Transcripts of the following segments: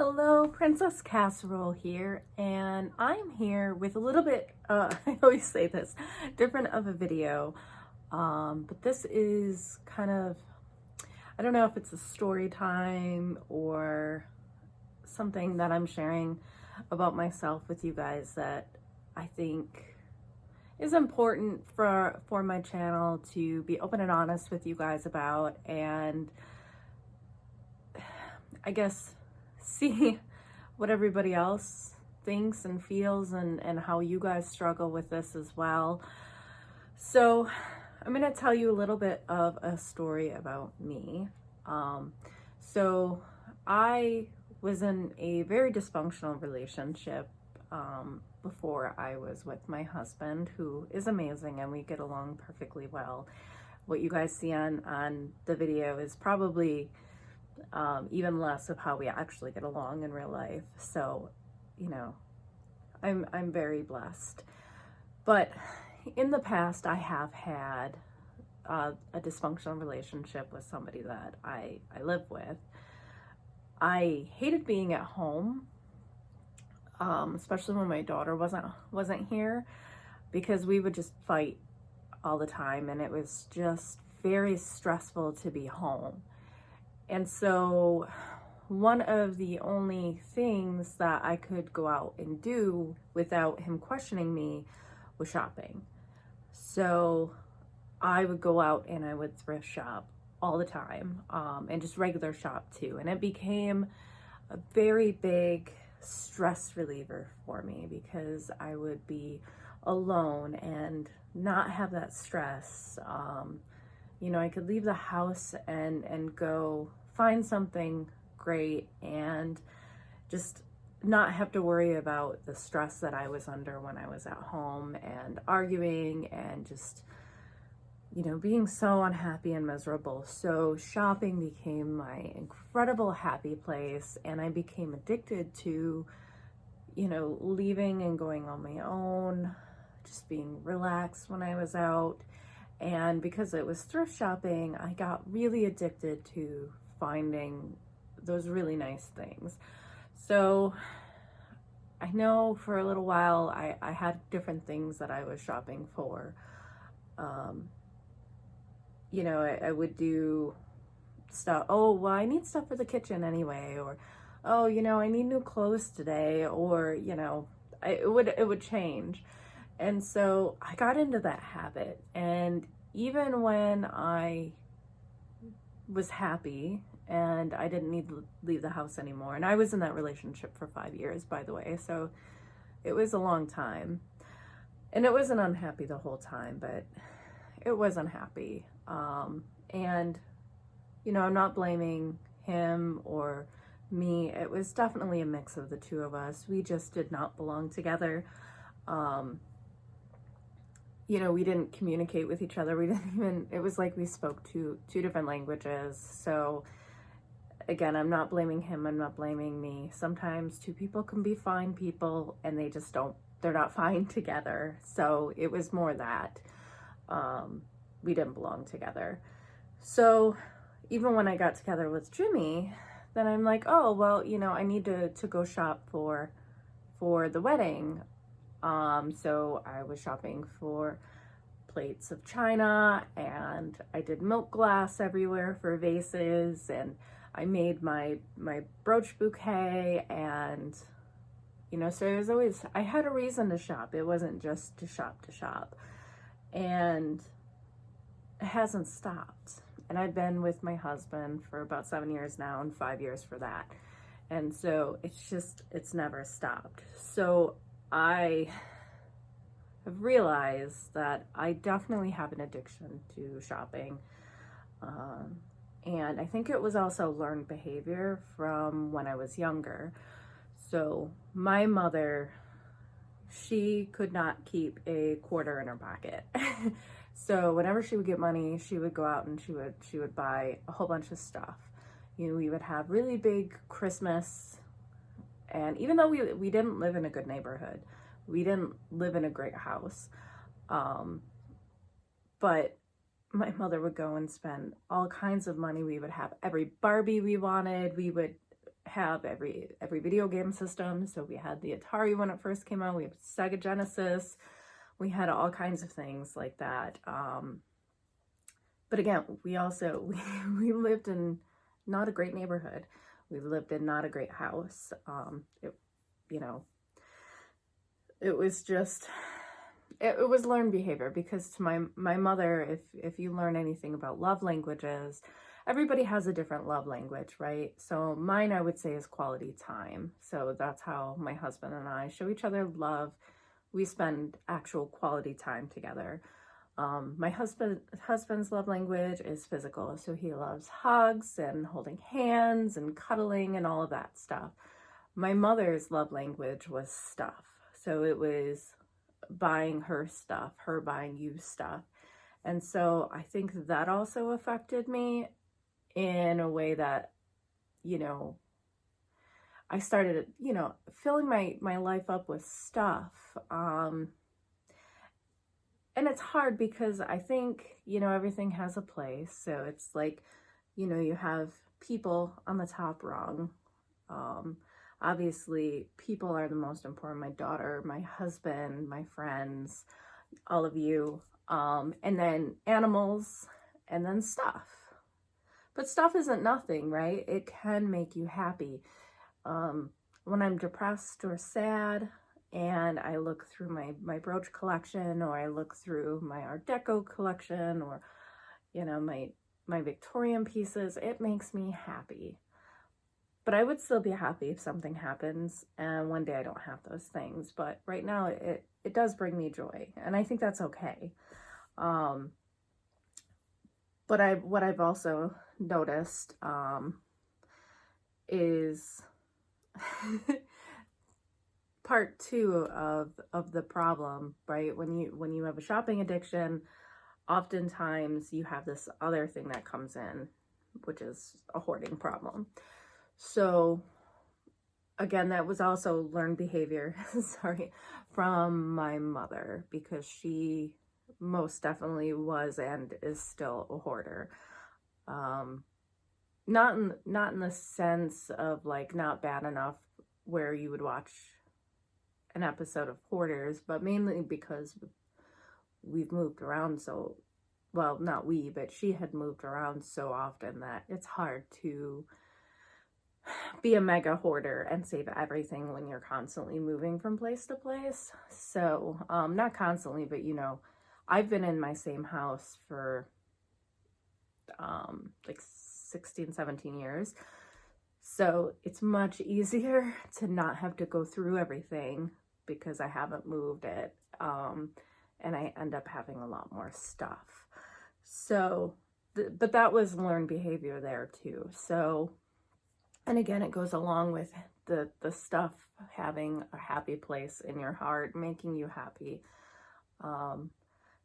Hello, Princess Casserole here, and I'm here with a little bit, I always say this, different of a video, but this is kind of, I don't know if it's a story time or something that I'm sharing about myself with you guys that I think is important for my channel to be open and honest with you guys about, and I guess see what everybody else thinks and feels and how you guys struggle with this as well. So I'm going to tell you a little bit of a story about me. So I was in a very dysfunctional relationship before I was with my husband, who is amazing and we get along perfectly well. What you guys see on the video is probably even less of how we actually get along in real life. So, you know, I'm very blessed. But in the past, I have had a dysfunctional relationship with somebody that I live with. I hated being at home, especially when my daughter wasn't here, because we would just fight all the time, and it was just very stressful to be home. And so one of the only things that I could go out and do without him questioning me was shopping. So I would go out and I would thrift shop all the time, and just regular shop too. And it became a very big stress reliever for me because I would be alone and not have that stress. I could leave the house and go find something great and just not have to worry about the stress that I was under when I was at home and arguing and just, being so unhappy and miserable. So shopping became my incredible happy place, and I became addicted to, leaving and going on my own, just being relaxed when I was out. And because it was thrift shopping, I got really addicted to finding those really nice things. So I know for a little while I had different things that I was shopping for. I would do stuff. Oh, well, I need stuff for the kitchen anyway, or oh, I need new clothes today, or it would change. And so I got into that habit. And even when I was happy and I didn't need to leave the house anymore, and I was in that relationship for 5 years, by the way, so it was a long time. And it wasn't unhappy the whole time, but it was unhappy. And, I'm not blaming him or me. It was definitely a mix of the two of us. We just did not belong together. We didn't communicate with each other. It was like we spoke two different languages. So again, I'm not blaming him. I'm not blaming me. Sometimes two people can be fine people and they're not fine together. So it was more that, we didn't belong together. So even when I got together with Jimmy, then I'm like, oh, well, I need to go shop for the wedding. So I was shopping for plates of china, and I did milk glass everywhere for vases, and I made my brooch bouquet, and so it was always, I had a reason to shop. It wasn't just to shop, and it hasn't stopped. And I've been with my husband for about 7 years now, and 5 years for that, and so it's never stopped. So I have realized that I definitely have an addiction to shopping. And I think it was also learned behavior from when I was younger. So my mother, she could not keep a quarter in her pocket. So whenever she would get money, she would go out and she would buy a whole bunch of stuff. We would have really big Christmas. And even though we didn't live in a good neighborhood, we didn't live in a great house, but my mother would go and spend all kinds of money. We would have every Barbie we wanted. We would have every video game system. So we had the Atari when it first came out, we have Sega Genesis, we had all kinds of things like that. But again, we also, we lived in not a great neighborhood. We lived in not a great house. You know, it was just, it was learned behavior, because to my mother, if you learn anything about love languages, everybody has a different love language, right? So mine, I would say, is quality time. So that's how my husband and I show each other love. We spend actual quality time together. My husband's love language is physical. So he loves hugs and holding hands and cuddling and all of that stuff. My mother's love language was stuff. So it was buying her stuff, her buying you stuff. And so I think that also affected me in a way that, you know, I started, you know, filling my life up with stuff. And it's hard because I think, you know, everything has a place. So it's like, you know, you have people on the top rung. Obviously, people are the most important. My daughter, my husband, my friends, all of you. And then animals, and then stuff. But stuff isn't nothing, right? It can make you happy. When I'm depressed or sad, and I look through my brooch collection, or I look through my Art Deco collection, or, you know, my Victorian pieces, it makes me happy. But I would still be happy if something happens and one day I don't have those things. But right now it does bring me joy, and I think that's okay. But what I've also noticed is part two of the problem, right? When you have a shopping addiction, oftentimes you have this other thing that comes in, which is a hoarding problem. So again, that was also learned behavior, sorry, from my mother, because she most definitely was and is still a hoarder. Not in the sense of like not bad enough where you would watch an episode of Hoarders, but mainly because we've moved around so, well, not we, but she had moved around so often that it's hard to be a mega hoarder and save everything when you're constantly moving from place to place. So, not constantly, but you know, I've been in my same house for like 16, 17 years. So it's much easier to not have to go through everything because I haven't moved it. And I end up having a lot more stuff. So, but that was learned behavior there too. So, and again, it goes along with the stuff having a happy place in your heart, making you happy.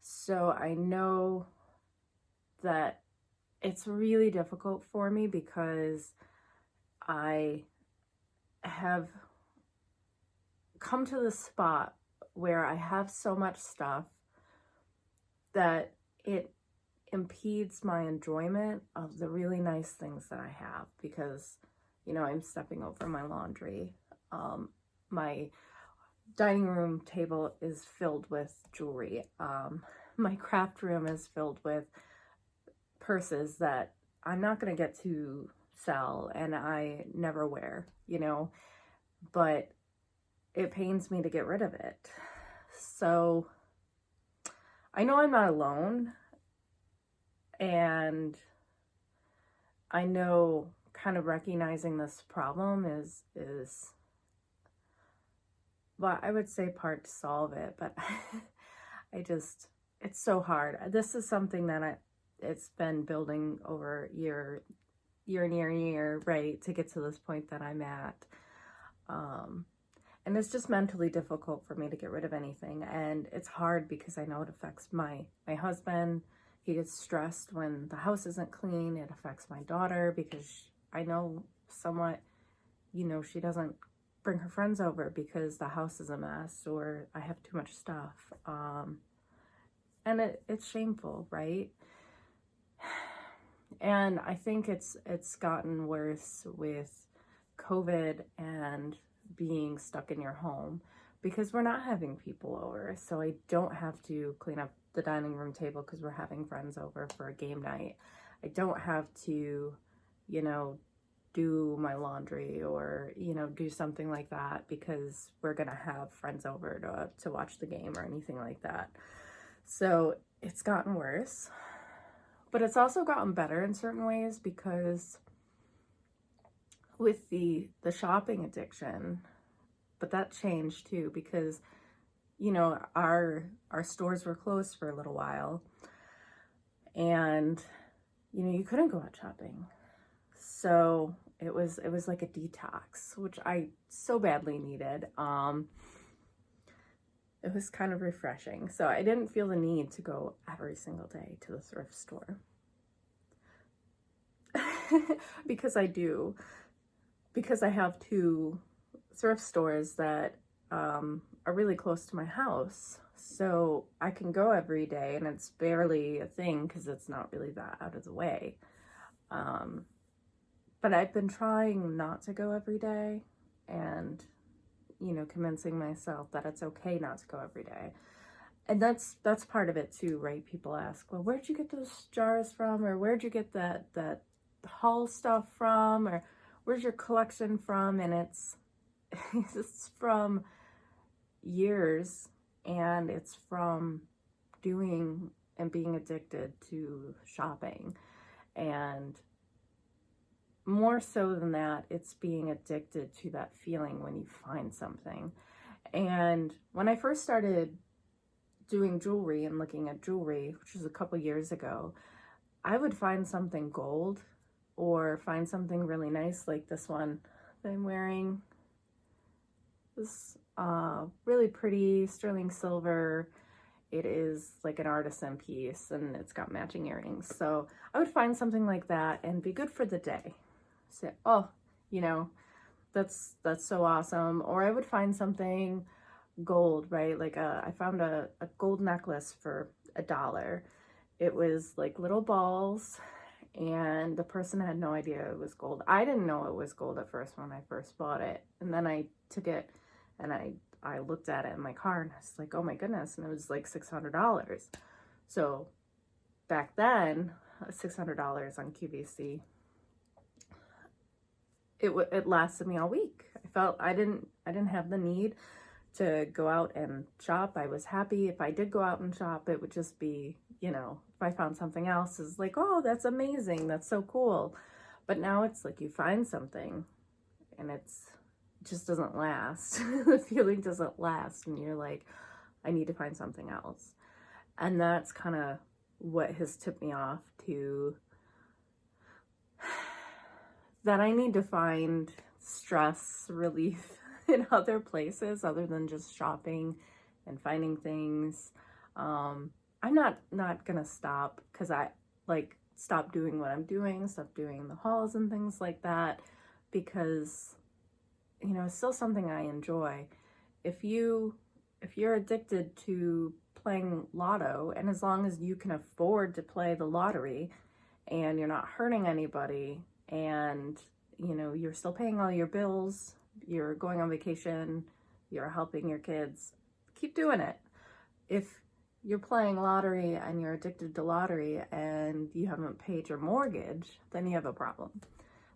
So I know that it's really difficult for me because I have come to the spot where I have so much stuff that it impedes my enjoyment of the really nice things that I have, because, you know, I'm stepping over my laundry. My dining room table is filled with jewelry. My craft room is filled with purses that I'm not going to get to sell and I never wear, you know, but it pains me to get rid of it. So I know I'm not alone, and I know kind of recognizing this problem is well, I would say part to solve it, but it's so hard. This is something that it's been building over year, right, to get to this point that I'm at. And it's just mentally difficult for me to get rid of anything. And it's hard because I know it affects my husband. He gets stressed when the house isn't clean. It affects my daughter because I know somewhat, you know, she doesn't bring her friends over because the house is a mess or I have too much stuff. And it's shameful, right? And I think it's gotten worse with COVID and being stuck in your home, because we're not having people over. So I don't have to clean up the dining room table because we're having friends over for a game night. I don't have to, you know, do my laundry or, you know, do something like that because we're gonna have friends over to watch the game or anything like that. So it's gotten worse, but it's also gotten better in certain ways, because with the shopping addiction, but that changed too, because, you know, our stores were closed for a little while, and, you know, you couldn't go out shopping. So it was like a detox, which I so badly needed. It was kind of refreshing. So I didn't feel the need to go every single day to the thrift store. Because I do. Because I have 2 thrift stores that are really close to my house. So I can go every day, and it's barely a thing because it's not really that out of the way. But I've been trying not to go every day, and, you know, convincing myself that it's okay not to go every day. And that's part of it too, right? People ask, well, where'd you get those jars from? Or where'd you get that haul stuff from? Or where's your collection from? And it's from years, and it's from doing and being addicted to shopping. And more so than that, it's being addicted to that feeling when you find something. And when I first started doing jewelry and looking at jewelry, which was a couple years ago, I would find something gold or find something really nice, like this one that I'm wearing. This really pretty sterling silver. It is like an artisan piece, and it's got matching earrings. So I would find something like that and be good for the day. Say, oh, you know, that's so awesome. Or I would find something gold, right? Like I found a gold necklace for $1. It was like little balls, and the person had no idea it was gold. I didn't know it was gold at first when I first bought it. And then I took it and I looked at it in my car, and I was like, oh my goodness. And it was like $600. So back then, $600 on QVC, it lasted me all week. I felt I didn't have the need to go out and shop. I was happy if I did go out and shop. It would just be, you know, if I found something else, is like, oh, that's amazing, that's so cool. But now it's like you find something and it just doesn't last. The feeling doesn't last, and you're like, I need to find something else. And that's kind of what has tipped me off to that I need to find stress relief in other places other than just shopping and finding things. I'm not gonna stop, because I like stop doing what I'm doing, stop doing the hauls and things like that, because, you know, it's still something I enjoy. If you're addicted to playing lotto, and as long as you can afford to play the lottery and you're not hurting anybody, and, you know, you're still paying all your bills, you're going on vacation, you're helping your kids, keep doing it. If you're playing lottery and you're addicted to lottery and you haven't paid your mortgage, then you have a problem.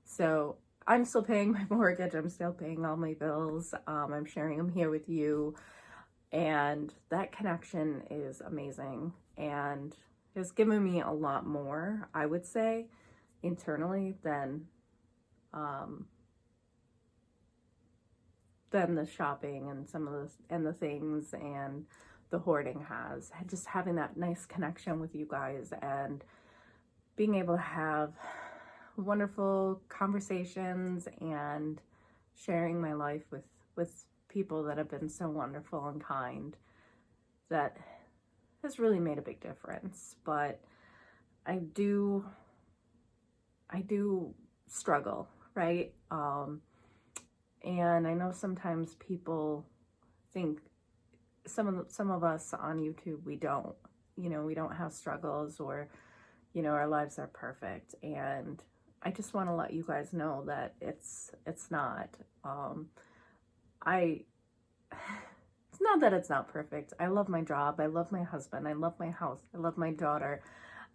So I'm still paying my mortgage, I'm still paying all my bills, I'm sharing them here with you, and that connection is amazing, and has given me a lot more, I would say, internally than the shopping and some of the things and the hoarding has. Just having that nice connection with you guys and being able to have wonderful conversations and sharing my life with people that have been so wonderful and kind, that has really made a big difference. But I do struggle, right? And I know sometimes people think, some of us on YouTube, we don't have struggles, or, you know, our lives are perfect. And I just want to let you guys know that it's not. I It's not that it's not perfect. I love my job. I love my husband. I love my house. I love my daughter.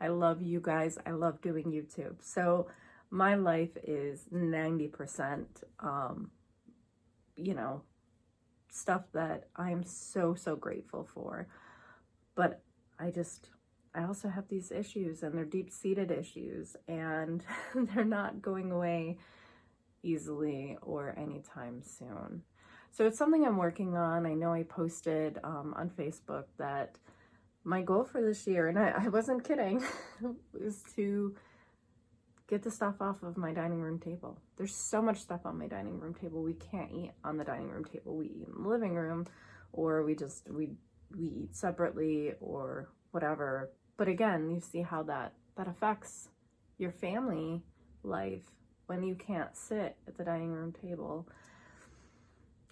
I love you guys. I love doing YouTube. So my life is 90%, you know, stuff that I'm so, so grateful for. But I also have these issues, and they're deep-seated issues, and they're not going away easily or anytime soon. So it's something I'm working on. I know I posted on Facebook that my goal for this year, and I wasn't kidding, is to get the stuff off of my dining room table. There's so much stuff on my dining room table. We can't eat on the dining room table. We eat in the living room, or we eat separately or whatever. But again, you see how that affects your family life when you can't sit at the dining room table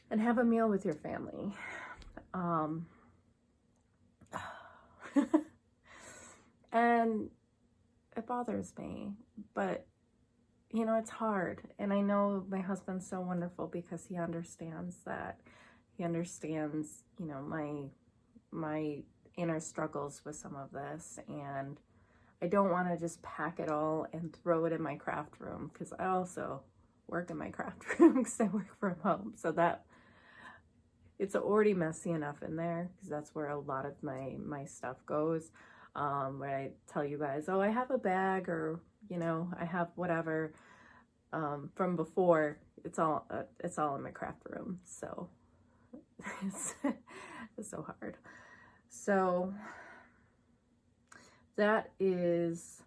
and have a meal with your family. And it bothers me, but you know, it's hard. And I know my husband's so wonderful because he understands that. He understands, you know, my inner struggles with some of this, and I don't want to just pack it all and throw it in my craft room, because I also work in my craft room because I work from home. So that it's already messy enough in there, because that's where a lot of my stuff goes. Where I tell you guys, oh, I have a bag, or you know, I have whatever from before. It's all in my craft room. So it's so hard. So that is,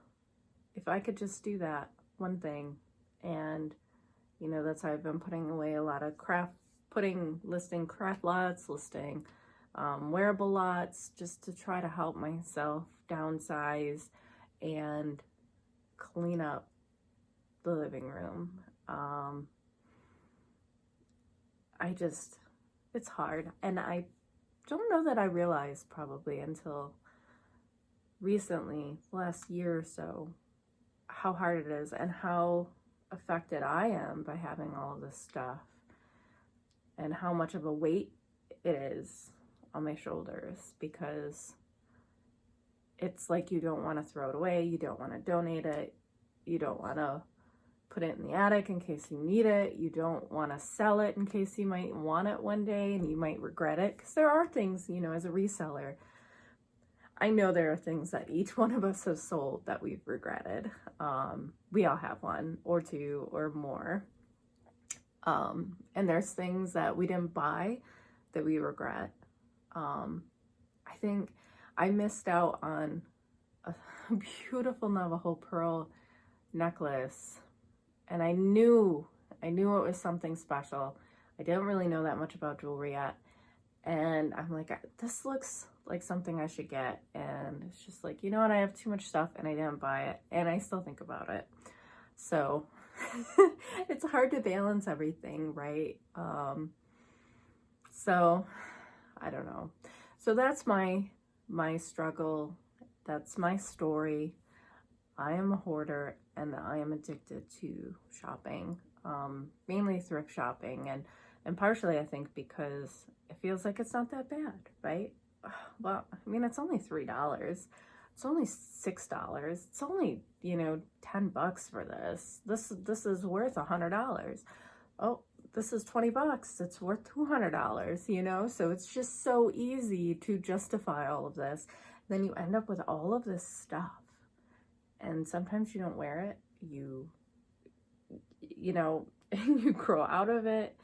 if I could just do that one thing, and you know, that's how I've been putting away a lot of listing craft lots, listing wearable lots, just to try to help myself downsize and clean up the living room. It's hard, and I don't know that I realized probably until recently, last year or so, how hard it is and how affected I am by having all of this stuff, and how much of a weight it is on my shoulders, because it's like you don't want to throw it away, you don't want to donate it, you don't want to put it in the attic in case you need it, you don't want to sell it in case you might want it one day and you might regret it, because there are things, you know, as a reseller, I know there are things that each one of us has sold that we've regretted. We all have one or two or more. And there's things that we didn't buy that we regret. I think I missed out on a beautiful Navajo pearl necklace, and I knew it was something special. I didn't really know that much about jewelry yet, and I'm like, this looks like something I should get, and it's just like, you know what, I have too much stuff and I didn't buy it, and I still think about it. So it's hard to balance everything, right? So I don't know. So that's my struggle. That's my story. I am a hoarder, and I am addicted to shopping, mainly thrift shopping, and partially I think because it feels like it's not that bad, right? Well, I mean, it's only $3. It's only $6. It's only, you know, $10 for this. This is worth $100. Oh, this is $20. It's worth $200, you know? So it's just so easy to justify all of this. Then you end up with all of this stuff. And sometimes you don't wear it. You know, you grow out of it,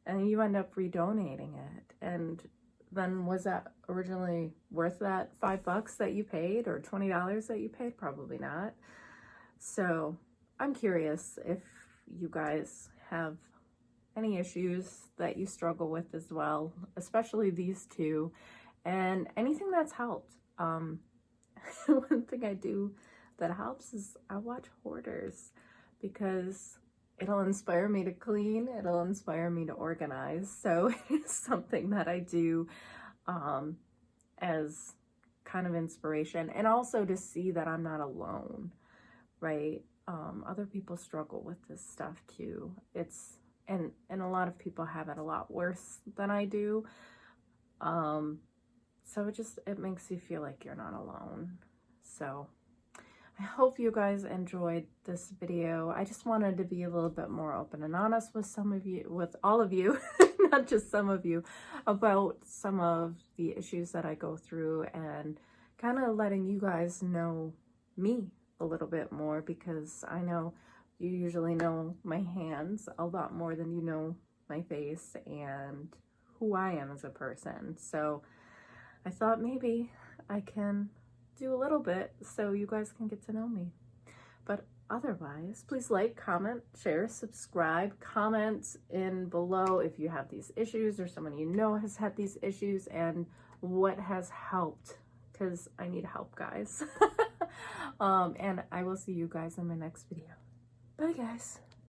and you end up redonating it. And then was that originally worth that $5 that you paid, or $20 that you paid? Probably not. So I'm curious if you guys have any issues that you struggle with as well, especially these two, and anything that's helped. One thing I do that helps is I watch Hoarders, because it'll inspire me to clean, it'll inspire me to organize. So it's something that I do as kind of inspiration, and also to see that I'm not alone, right? other people struggle with this stuff too. And a lot of people have it a lot worse than I do. So it makes you feel like you're not alone. So I hope you guys enjoyed this video. I just wanted to be a little bit more open and honest with with all of you, not just some of you, about some of the issues that I go through, and kind of letting you guys know me a little bit more, because I know you usually know my hands a lot more than you know my face and who I am as a person. So I thought maybe I can do a little bit so you guys can get to know me. But otherwise, please like, comment, share, subscribe, comment in below if you have these issues or someone you know has had these issues and what has helped, because I need help, guys. And I will see you guys in my next video. Bye, guys.